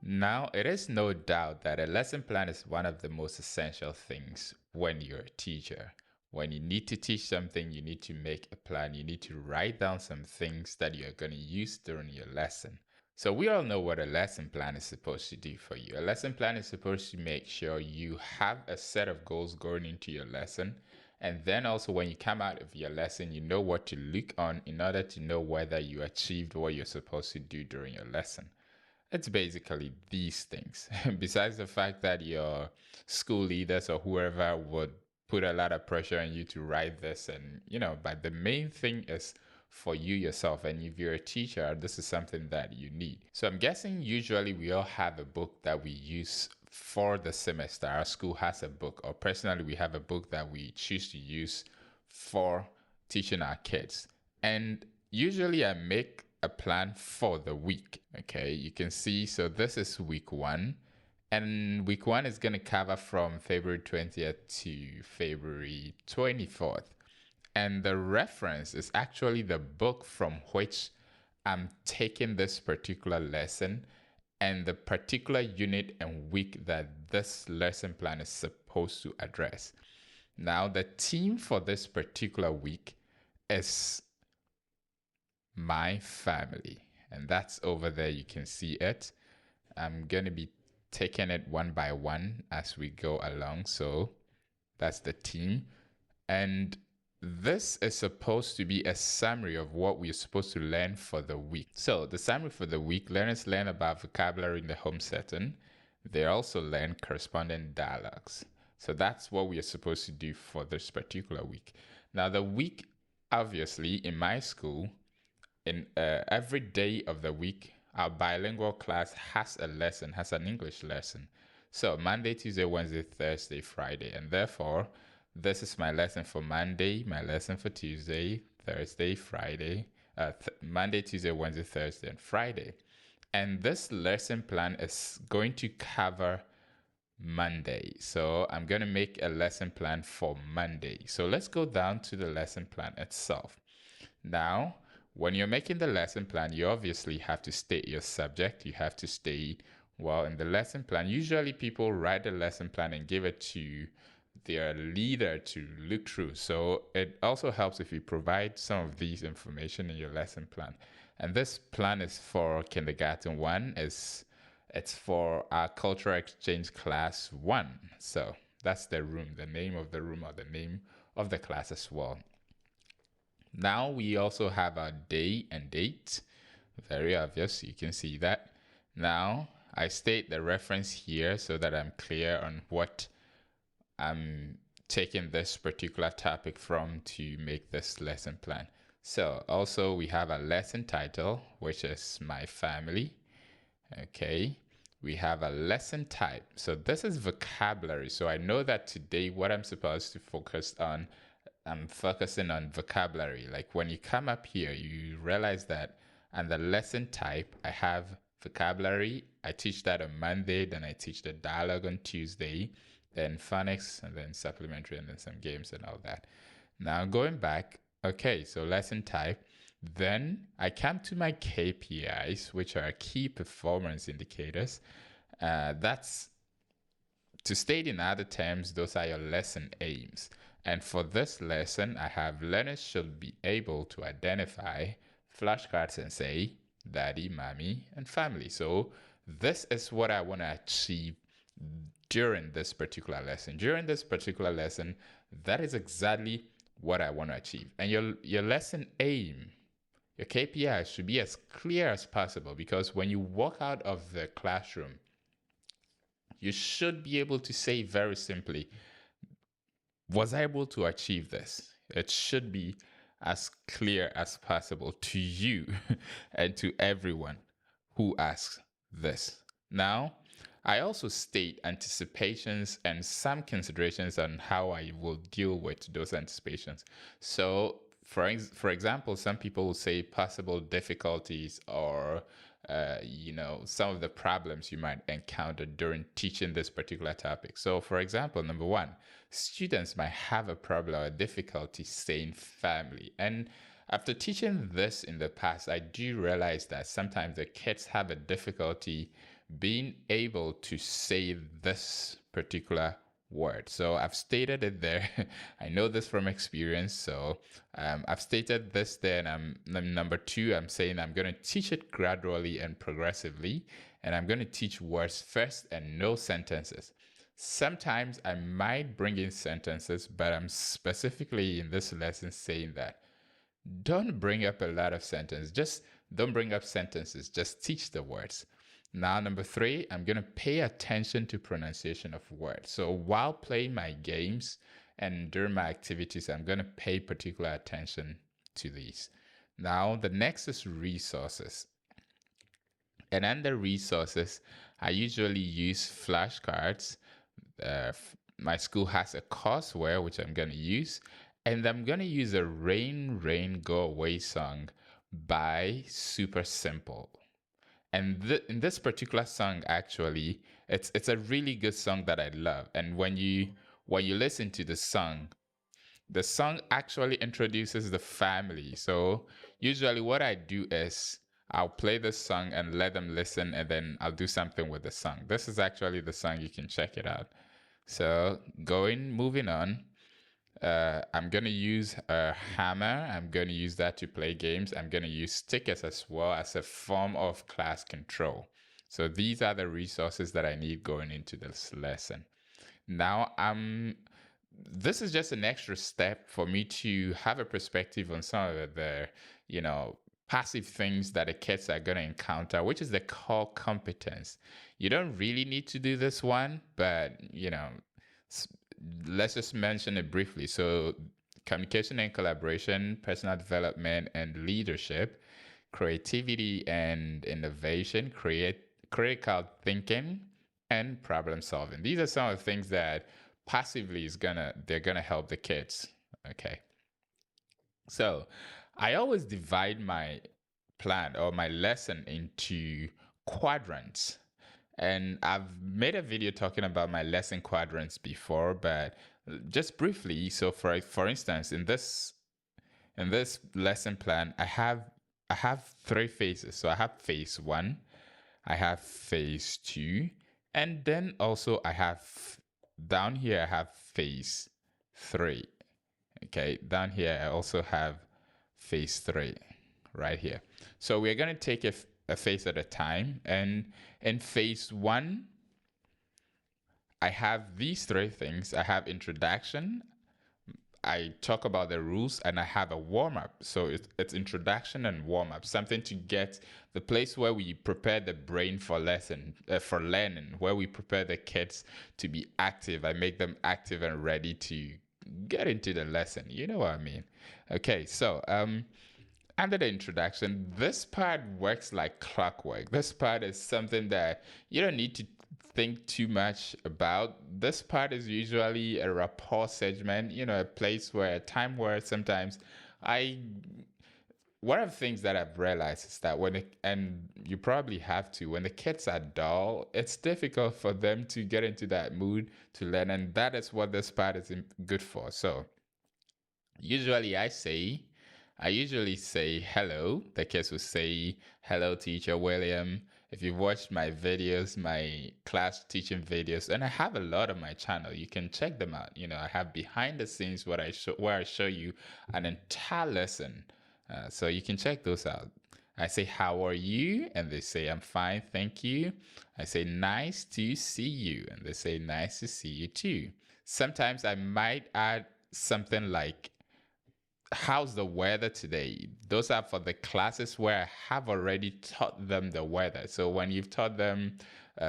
Now, it is no doubt that a lesson plan is one of the most essential things when you're a teacher. When you need to teach something, you need to make a plan. You need to write down some things that you're going to use during your lesson. So, we all know what a lesson plan is supposed to do for you. A lesson plan is supposed to make sure you have a set of goals going into your lesson. And then also, when you come out of your lesson, you know what to look on in order to know whether you achieved what you're supposed to do during your lesson. It's basically these things. Besides the fact that your school leaders or whoever would put a lot of pressure on you to write this, but the main thing is for you yourself. And if you're a teacher, this is something that you need. So I'm guessing usually we all have a book that we use for the semester. Our school has a book, or personally, we have a book that we choose to use for teaching our kids. And usually I make a plan for the week. Okay, you can see, so this is week 1. And week 1 is going to cover from February 20th to February 24th. And the reference is actually the book from which I'm taking this particular lesson and the particular unit and week that this lesson plan is supposed to address. Now, the theme for this particular week is my family, and that's over there. You can see it. I'm going to be taking it one by one as we go along. So that's the theme. And this is supposed to be a summary of what we're supposed to learn for the week. So the summary for the week, learners learn about vocabulary in the home setting. They also learn corresponding dialogues. So that's what we are supposed to do for this particular week. Now, the week, obviously, in my school, in every day of the week, our bilingual class has an English lesson. So Monday, Tuesday, Wednesday, Thursday, Friday. And therefore, this is my lesson for Monday, my lesson for Tuesday, Thursday, Friday, Monday, Tuesday, Wednesday, Thursday, and Friday. And this lesson plan is going to cover Monday. So I'm going to make a lesson plan for Monday. So let's go down to the lesson plan itself. Now, when you're making the lesson plan, you obviously have to state your subject. You have to state, well, in the lesson plan, usually people write a lesson plan and give it to their leader to look through. So it also helps if you provide some of these information in your lesson plan. And this plan is for kindergarten 1. It's for our cultural exchange class 1. So that's the room, the name of the room or the name of the class as well. Now we also have our day and date. Very obvious, you can see that. Now I state the reference here so that I'm clear on what I'm taking this particular topic from to make this lesson plan. So also we have a lesson title, which is my family. Okay. We have a lesson type. So this is vocabulary. So I know that today what I'm supposed to focus on, I'm focusing on vocabulary. Like when you come up here, you realize that under lesson type, I have vocabulary. I teach that on Monday, then I teach the dialogue on Tuesday, then phonics, and then supplementary, and then some games and all that. Now going back, okay, so lesson type. Then I come to my KPIs, which are key performance indicators. That's, to state in other terms, those are your lesson aims. And for this lesson, I have learners should be able to identify flashcards and say daddy, mommy, and family. So this is what I want to achieve during this particular lesson. During this particular lesson, that is exactly what I want to achieve. And your lesson aim, your KPI should be as clear as possible, because when you walk out of the classroom, you should be able to say very simply, was I able to achieve this? It should be as clear as possible to you and to everyone who asks this. Now, I also state anticipations and some considerations on how I will deal with those anticipations. So, for example, some people will say possible difficulties or some of the problems you might encounter during teaching this particular topic. So, for example, number 1, students might have a problem or difficulty saying family. And after teaching this in the past, I do realize that sometimes the kids have a difficulty being able to say this particular word. So I've stated it there. I know this from experience. So I've stated this there, and number two, I'm saying I'm going to teach it gradually and progressively, and I'm going to teach words first and no sentences. Sometimes I might bring in sentences, but I'm specifically in this lesson saying that don't bring up a lot of sentences. Just don't bring up sentences. Just teach the words. Now, number three, I'm going to pay attention to pronunciation of words. So while playing my games and during my activities, I'm going to pay particular attention to these. Now, the next is resources. And under resources, I usually use flashcards. My school has a courseware, which I'm going to use. And I'm going to use a Rain, Rain, Go Away song by Super Simple. And in this particular song, actually, it's a really good song that I love. And when you listen to the song actually introduces the family. So usually what I do is I'll play the song and let them listen, and then I'll do something with the song. This is actually the song. You can check it out. So moving on. I'm going to use a hammer. I'm going to use that to play games. I'm going to use stickers as well as a form of class control. So these are the resources that I need going into this lesson. Now, this is just an extra step for me to have a perspective on some of the, passive things that the kids are going to encounter, which is the core competence. You don't really need to do this one, but, let's just mention it briefly. So communication and collaboration, personal development and leadership, creativity and innovation, critical thinking, and problem solving. These are some of the things that passively they're gonna help the kids. Okay. So I always divide my plan or my lesson into quadrants. And I've made a video talking about my lesson quadrants before, but just briefly. So for instance, in this lesson plan, I have three phases. So I have phase one, I have phase two, and then also I have down here I have phase three. Okay, down here I also have phase three right here. So we're going to take a phase at a time. And in phase one, I have these three things. I have introduction, I talk about the rules, and I have a warm-up. So it's introduction and warm-up, something to get the place where we prepare the brain for learning, where we prepare the kids to be active. I make them active and ready to get into the lesson. You know what I mean? Okay, so under the introduction, this part works like clockwork. This part is something that you don't need to think too much about. This part is usually a rapport segment, a time where sometimes one of the things that I've realized is that and you probably have to, when the kids are dull, it's difficult for them to get into that mood to learn. And that is what this part is good for. So usually I usually say hello. The kids will say, hello, Teacher William. If you've watched my videos, my class teaching videos, and I have a lot on my channel, you can check them out. I have behind the scenes where I show you an entire lesson. So you can check those out. I say, how are you? And they say, I'm fine, thank you. I say, nice to see you. And they say, nice to see you too. Sometimes I might add something like, how's the weather today? Those are for the classes where I have already taught them the weather. So when you've taught them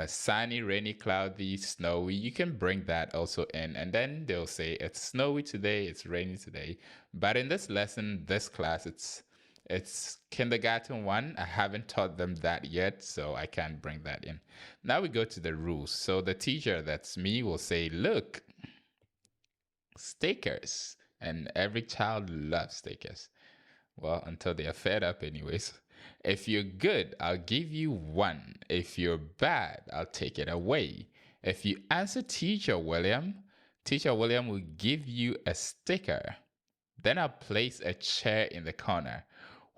sunny, rainy, cloudy, snowy, you can bring that also in. And then they'll say, it's snowy today, it's rainy today. But in this lesson, this class, it's kindergarten 1. I haven't taught them that yet, so I can't bring that in. Now we go to the rules. So the teacher, that's me, will say, look, stickers. And every child loves stickers. Well, until they are fed up anyways. If you're good, I'll give you 1. If you're bad, I'll take it away. If you answer Teacher William will give you a sticker. Then I'll place a chair in the corner.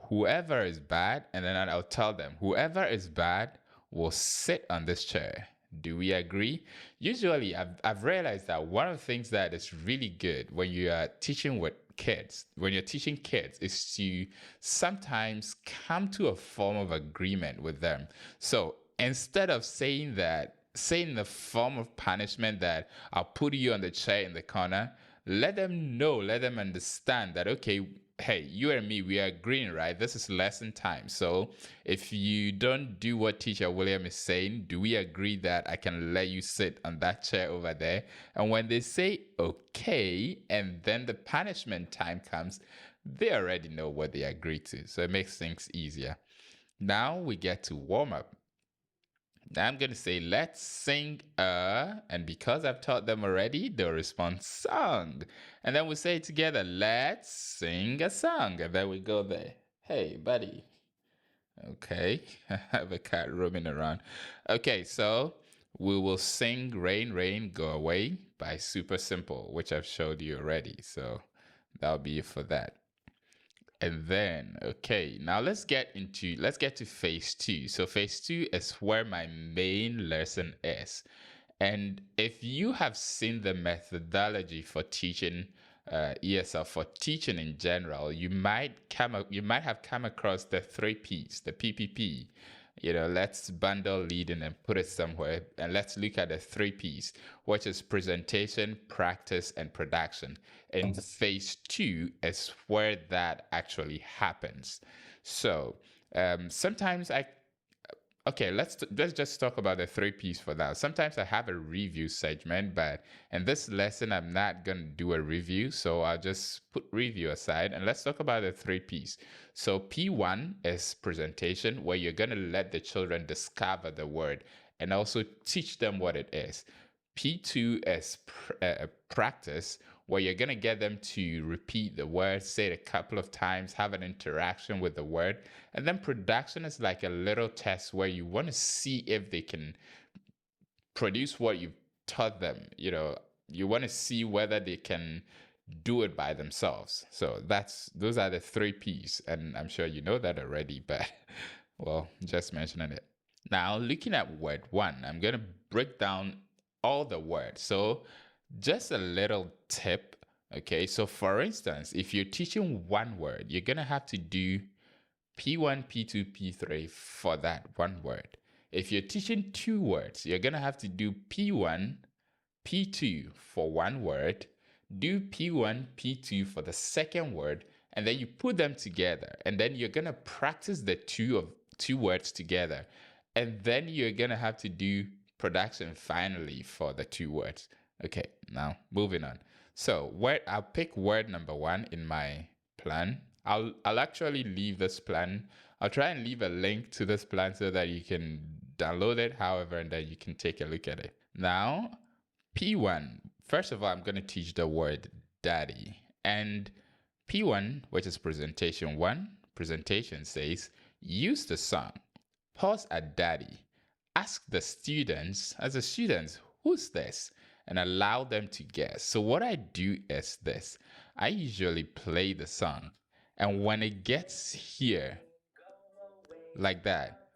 Whoever is bad, and then I'll tell them, whoever is bad will sit on this chair. Do we agree? Usually, I've realized that one of the things that is really good when you are teaching with kids, when you're teaching kids, is to sometimes come to a form of agreement with them. So instead of saying that, saying the form of punishment that I'll put you on the chair in the corner, let them know, let them understand that, okay, hey, you and me, we are agreeing, right? This is lesson time. So if you don't do what Teacher William is saying, do we agree that I can let you sit on that chair over there? And when they say okay, and then the punishment time comes, they already know what they agreed to. So it makes things easier. Now we get to warm up. Now I'm going to say, let's sing and because I've taught them already, they'll respond song. And then we'll say it together, let's sing a song. And then we go there. Hey, buddy. Okay, I have a cat roaming around. Okay, so we will sing Rain, Rain, Go Away by Super Simple, which I've showed you already. So that'll be it for that. And then, okay, now let's get to phase 2. So phase 2 is where my main lesson is. And if you have seen the methodology for teaching ESL, for teaching in general, you might have come across the 3Ps, the PPP. You know, let's bundle leading and put it somewhere, and let's look at the 3Ps, which is presentation, practice, and production. And phase 2 is where that actually happens. So sometimes let's just talk about the 3Ps for now. Sometimes I have a review segment, but in this lesson, I'm not going to do a review. So I'll just put review aside and let's talk about the 3Ps. So P1 is presentation, where you're going to let the children discover the word and also teach them what it is. P2 is practice, where you're going to get them to repeat the word, say it a couple of times, have an interaction with the word. And then production is like a little test where you want to see if they can produce what you've taught them. You know, you want to see whether they can do it by themselves. So those are the 3Ps. And I'm sure you know that already, but well, just mentioning it. Now, looking at word 1, I'm going to break down all the words. So just a little tip, okay? So for instance, if you're teaching one word, you're going to have to do P1, P2, P3 for that one word. If you're teaching 2 words, you're going to have to do P1, P2 for one word, do P1, P2 for the second word, and then you put them together. And then you're going to practice the two words together. And then you're going to have to do production finally for the 2 words. Okay, now moving on. So I'll pick word number 1 in my plan. I'll actually leave this plan. I'll try and leave a link to this plan so that you can download it, however, and then you can take a look at it. Now, P1. First of all, I'm going to teach the word daddy. And P1, which is presentation 1, presentation says, use the song. Pause at daddy. Ask the students, who's this? And allow them to guess. So what I do is this. I usually play the song. And when it gets here, like that,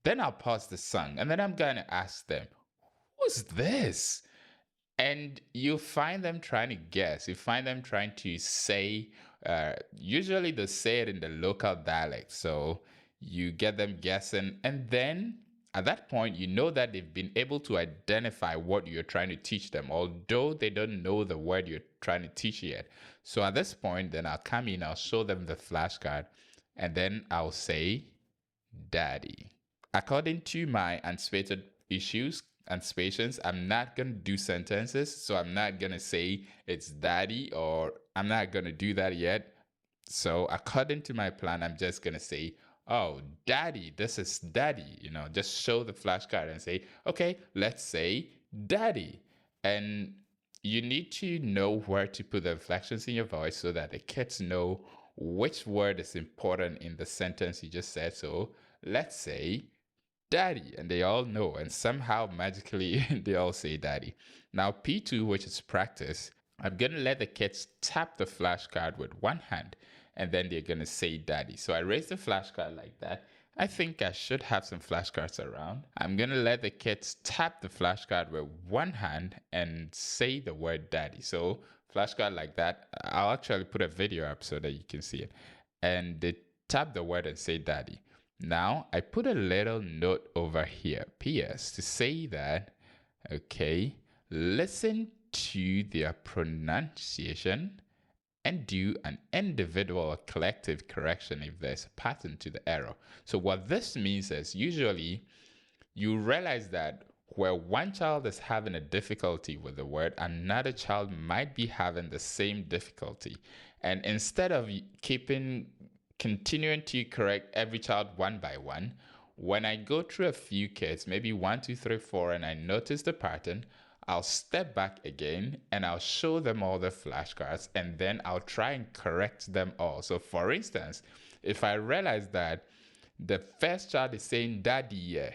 then I'll pause the song. And then I'm going to ask them, who's this? And you find them trying to guess. You find them trying to say, usually they say it in the local dialect. So you get them guessing. And then at that point, you know that they've been able to identify what you're trying to teach them, although they don't know the word you're trying to teach yet. So at this point, then I'll come in, I'll show them the flashcard, and then I'll say, daddy. According to my anticipated issues, anticipations, I'm not going to do sentences, so I'm not going to say it's daddy, or I'm not going to do that yet. So according to my plan, I'm just going to say, oh, daddy, this is daddy. You know, just show the flashcard and say, okay, let's say daddy. And you need to know where to put the inflections in your voice so that the kids know which word is important in the sentence you just said. So let's say daddy, and they all know, and somehow magically they all say daddy. Now P2, which is practice, I'm going to let the kids tap the flashcard with one hand, and then they're going to say daddy. So I raise the flashcard like that. I think I should have some flashcards around. I'm going to let the kids tap the flashcard with one hand and say the word daddy. So flashcard like that. I'll actually put a video up so that you can see it. And they tap the word and say daddy. Now I put a little note over here, PS, to say that, okay, listen to their pronunciation and do an individual or collective correction if there's a pattern to the error. So what this means is usually you realize that where one child is having a difficulty with the word, another child might be having the same difficulty. And instead of continuing to correct every child one by one, when I go through a few kids, maybe 1, 2, 3, 4, and I notice the pattern, I'll step back again and I'll show them all the flashcards, and then I'll try and correct them all. So for instance, if I realize that the first child is saying daddy, yeah,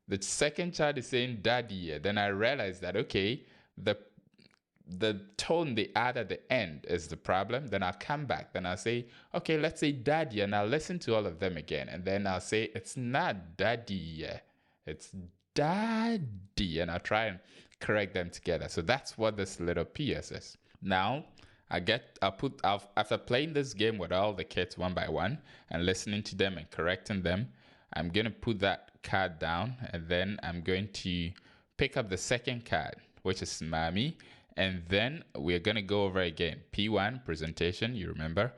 the second child is saying daddy, yeah, then I realize that, okay, the tone they add at the end is the problem. Then I'll come back. Then I'll say, okay, let's say daddy, and I'll listen to all of them again. And then I'll say, it's not daddy, yeah, it's daddy. And I'll try and correct them together. So that's what this little PS is. Now, after playing this game with all the kids one by one and listening to them and correcting them, I'm going to put that card down, and then I'm going to pick up the second card, which is mommy. And then we're going to go over again. P1, presentation, you remember.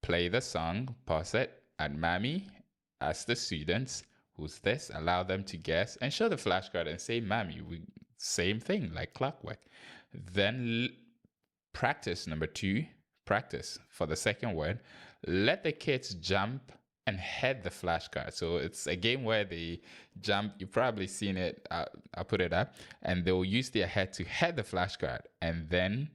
Play the song, pause it, add mommy, ask the students, who's this? Allow them to guess, and show the flashcard and say mommy. Same thing, like clockwork. Then practice number 2, practice for the second word. Let the kids jump and head the flashcard. So it's a game where they jump. You've probably seen it. I'll put it up. And they'll use their head to head the flashcard. And then,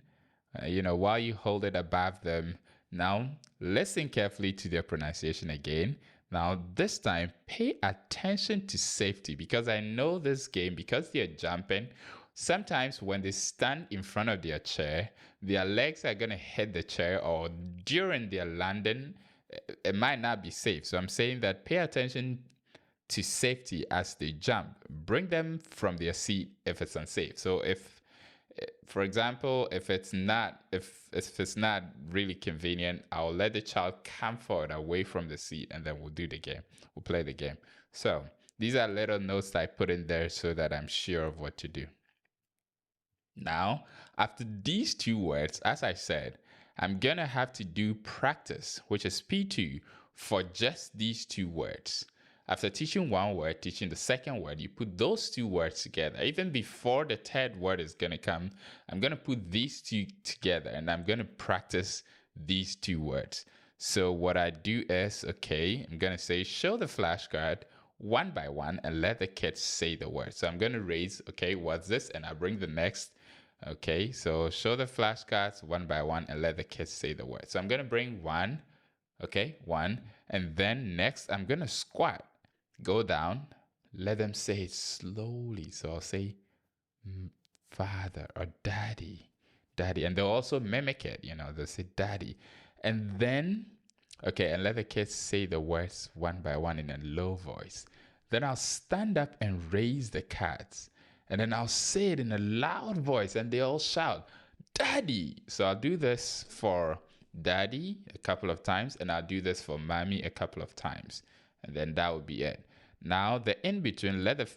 while you hold it above them, now listen carefully to their pronunciation again. Now, this time, pay attention to safety, because I know this game, because they're jumping, sometimes when they stand in front of their chair, their legs are going to hit the chair, or during their landing, it might not be safe. So I'm saying that pay attention to safety as they jump. Bring them from their seat if it's unsafe. So for example, if it's not really convenient, I'll let the child come forward away from the seat, and then we'll do the game. We'll play the game. So these are little notes that I put in there so that I'm sure of what to do. Now, after these 2 words, as I said, I'm going to have to do practice, which is P2, for just these 2 words. After teaching one word, teaching the second word, you put those 2 words together. Even before the third word is going to come, I'm going to put these 2 together, and I'm going to practice these 2 words. So what I do is, okay, I'm going to say, show the flashcard one by one and let the kids say the word. So I'm going to raise, okay, what's this? And I bring the next. Okay, so show the flashcards one by one and let the kids say the word. So I'm going to bring 1, okay, 1. And then next, I'm going to squat. Go down, let them say it slowly. So I'll say father or daddy, daddy. And they'll also mimic it, they'll say daddy. And then, okay, and let the kids say the words one by one in a low voice. Then I'll stand up and raise the cards. And then I'll say it in a loud voice, and they all shout, daddy. So I'll do this for daddy a couple of times, and I'll do this for mommy a couple of times. And then that would be it. Now, the in-between, let the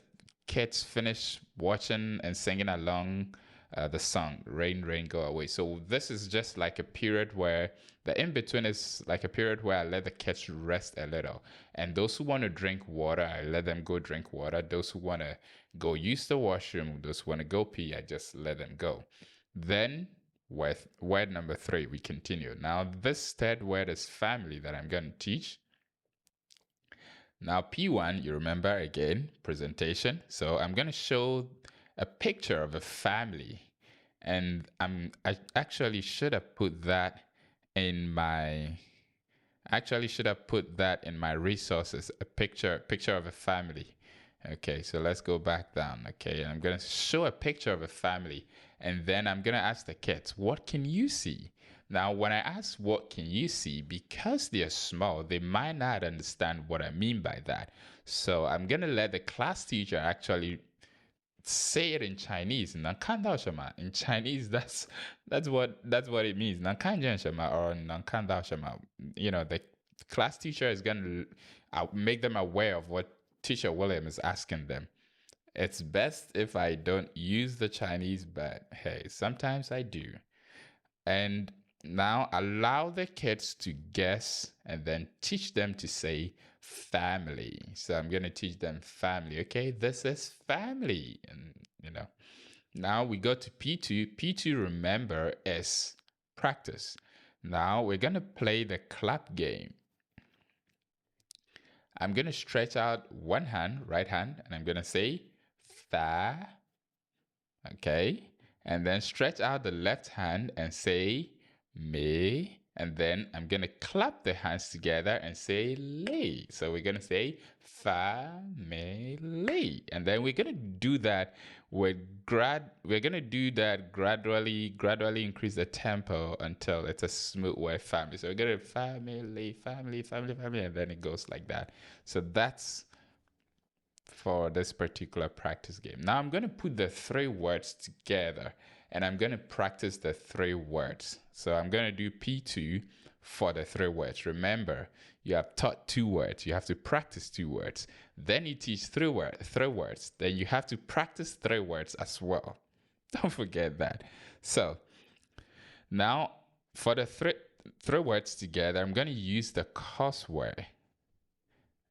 kids finish watching and singing along the song, Rain, Rain, Go Away. So this is just like a period where the in-between is like a period where I let the kids rest a little. And those who want to drink water, I let them go drink water. Those who want to go use the washroom, those who want to go pee, I just let them go. Then with word number 3, we continue. Now, this third word is family that I'm going to teach. Now, P1, you remember again, presentation. So I'm going to show a picture of a family. And I actually should have put that in my resources, a picture of a family. Okay, so let's go back down. Okay, and I'm gonna show a picture of a family, and then I'm gonna ask the kids, what can you see? Now, when I ask what can you see, because they're small, they might not understand what I mean by that. So I'm gonna let the class teacher actually say it in Chinese. 能看到什么? In Chinese, that's what it means. 能看见什么 or 能看到什么? You know, the class teacher is gonna make them aware of what Teacher William is asking them. It's best if I don't use the Chinese, but hey, sometimes I do. And now allow the kids to guess and then teach them to say family. So I'm going to teach them family. Okay, this is family. And, now we go to P2. P2, remember, is practice. Now we're going to play the clap game. I'm going to stretch out one hand, right hand, and I'm going to say fa. Okay. And then stretch out the left hand and say me. And then I'm going to clap the hands together and say lay. So we're going to say family. And then we're going to do that with we're going to do that gradually increase the tempo until it's a smooth word family. So we're going to family, family, family, family, and then it goes like that. So that's for this particular practice game. Now I'm going to put the three words together and I'm going to practice the three words. So I'm going to do P2 for the three words. Remember, you have taught two words. You have to practice two words. Then you teach three words. Then you have to practice three words as well. Don't forget that. So now for the three words together, I'm going to use the crossword.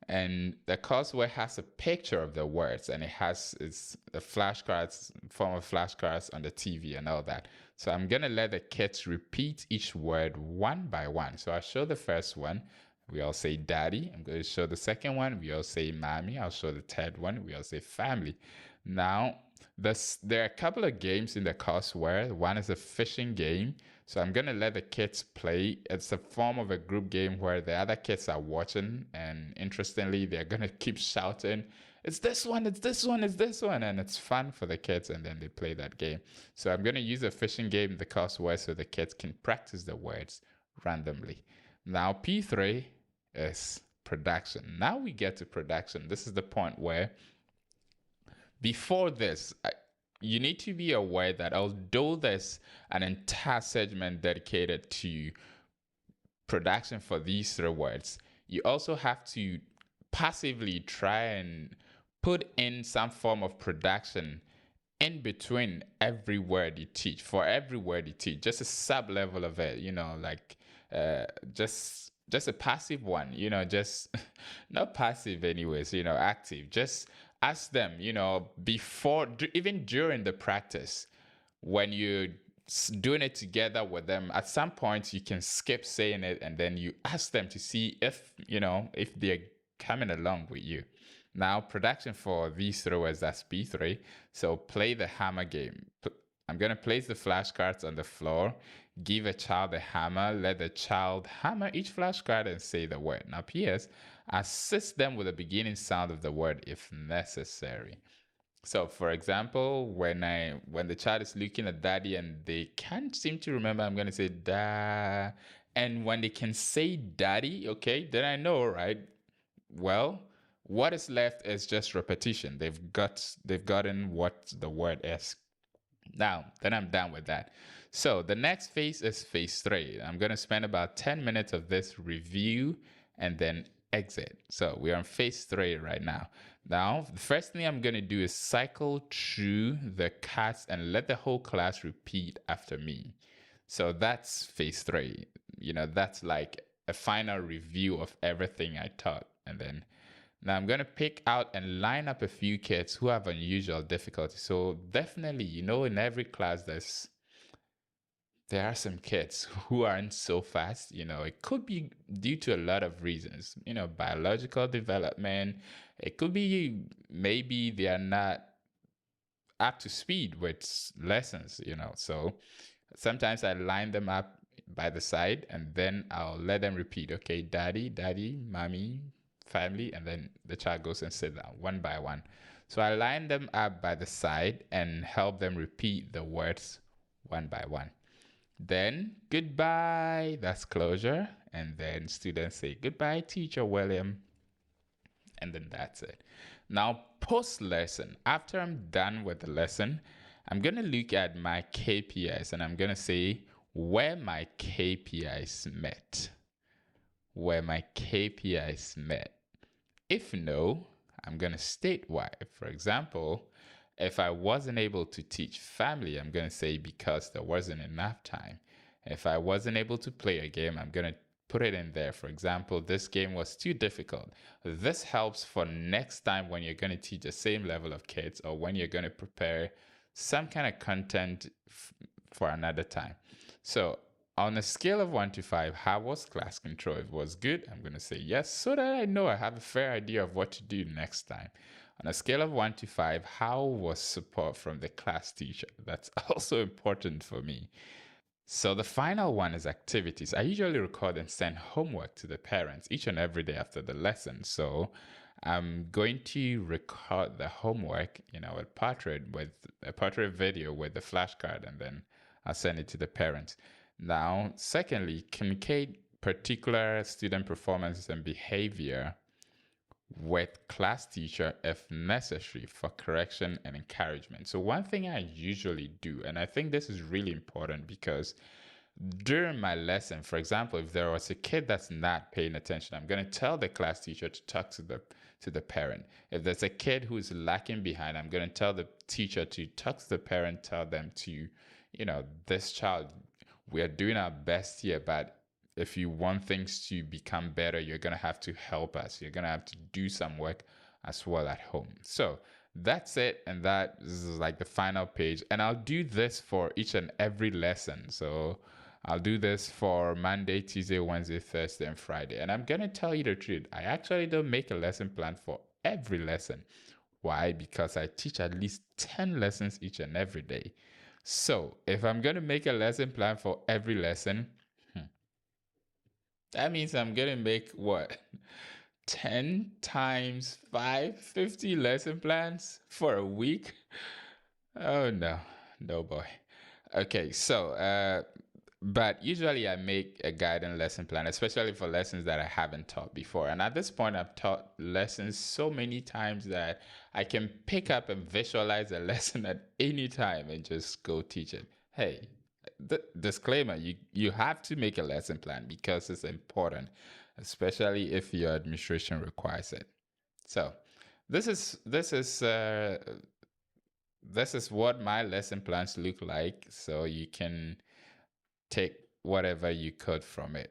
And the courseware has a picture of the words and it's the flashcards, form of flashcards on the TV and all that. So I'm going to let the kids repeat each word one by one. So I'll show the first one. We all say daddy. I'm going to show the second one. We all say mommy. I'll show the third one. We all say family. Now, there are a couple of games in the courseware. One is a fishing game. So I'm going to let the kids play. It's a form of a group game where the other kids are watching. And interestingly, they're going to keep shouting, it's this one, it's this one, it's this one. And it's fun for the kids. And then they play that game. So I'm going to use a fishing game in the courseware so the kids can practice the words randomly. Now, P3 is production. Now we get to production. This is the point where before this, you need to be aware that although there's an entire segment dedicated to production for these three words, you also have to passively try and put in some form of production in between every word you teach. For every word you teach, just a sub level of it, like just a passive one, just not passive anyways, active. Just ask them, before, even during the practice, when you're doing it together with them, at some point you can skip saying it and then you ask them to see if they're coming along with you. Now, production for these three words, that's P3. So play the hammer game. I'm going to place the flashcards on the floor, give a child a hammer, let the child hammer each flashcard and say the word. Now, P.S., assist them with the beginning sound of the word if necessary. So, for example, when the child is looking at daddy and they can't seem to remember, I'm going to say da. And when they can say daddy, okay, then I know, right? Well, what is left is just repetition. They've gotten what the word is. Now, then I'm done with that. So the next phase is phase 3. I'm going to spend about 10 minutes of this review and then exit. So we're on phase 3 right now. Now, the first thing I'm going to do is cycle through the cards and let the whole class repeat after me. So that's phase 3. That's like a final review of everything I taught. And then now I'm going to pick out and line up a few kids who have unusual difficulties. So definitely, in every class there are some kids who aren't so fast. It could be due to a lot of reasons, biological development. It could be maybe they are not up to speed with lessons, So sometimes I line them up by the side and then I'll let them repeat. Okay, daddy, mommy, family, and then the child goes and sit down one by one. So I line them up by the side and help them repeat the words one by one. Then goodbye, that's closure. And then students say goodbye, teacher William. And then that's it. Now, post lesson, after I'm done with the lesson, I'm going to look at my KPIs and I'm going to say where my KPIs met. Where my KPIs met. If no, I'm going to state why. For example, if I wasn't able to teach family, I'm going to say because there wasn't enough time. If I wasn't able to play a game, I'm going to put it in there. For example, this game was too difficult. This helps for next time when you're going to teach the same level of kids or when you're going to prepare some kind of content for another time. So on a scale of 1 to 5, how was class control? If it was good, I'm going to say yes, so that I know I have a fair idea of what to do next time. On a scale of 1 to 5, how was support from the class teacher? That's also important for me. So the final one is activities. I usually record and send homework to the parents each and every day after the lesson. So I'm going to record the homework, with a portrait video with the flashcard, and then I'll send it to the parents. Now, secondly, communicate particular student performances and behavior with class teacher if necessary for correction and encouragement. So one thing I usually do, and I think this is really important because during my lesson, for example, if there was a kid that's not paying attention, I'm going to tell the class teacher to talk to the parent. If there's a kid who's lacking behind, I'm going to tell the teacher to talk to the parent, tell them to, this child, we are doing our best here, but if you want things to become better, you're going to have to help us. You're going to have to do some work as well at home. So that's it. And that is like the final page. And I'll do this for each and every lesson. So I'll do this for Monday, Tuesday, Wednesday, Thursday, and Friday. And I'm going to tell you the truth. I actually don't make a lesson plan for every lesson. Why? Because I teach at least 10 lessons each and every day. So if I'm going to make a lesson plan for every lesson, that means I'm going to make what? 10 times 5, 50 lesson plans for a week? Oh, no. No, boy. Okay, so, but usually I make a guidance lesson plan, especially for lessons that I haven't taught before. And at this point, I've taught lessons so many times that I can pick up and visualize a lesson at any time and just go teach it. Hey, disclaimer, you have to make a lesson plan because it's important, especially if your administration requires it. So this is what my lesson plans look like, so you can take whatever you could from it.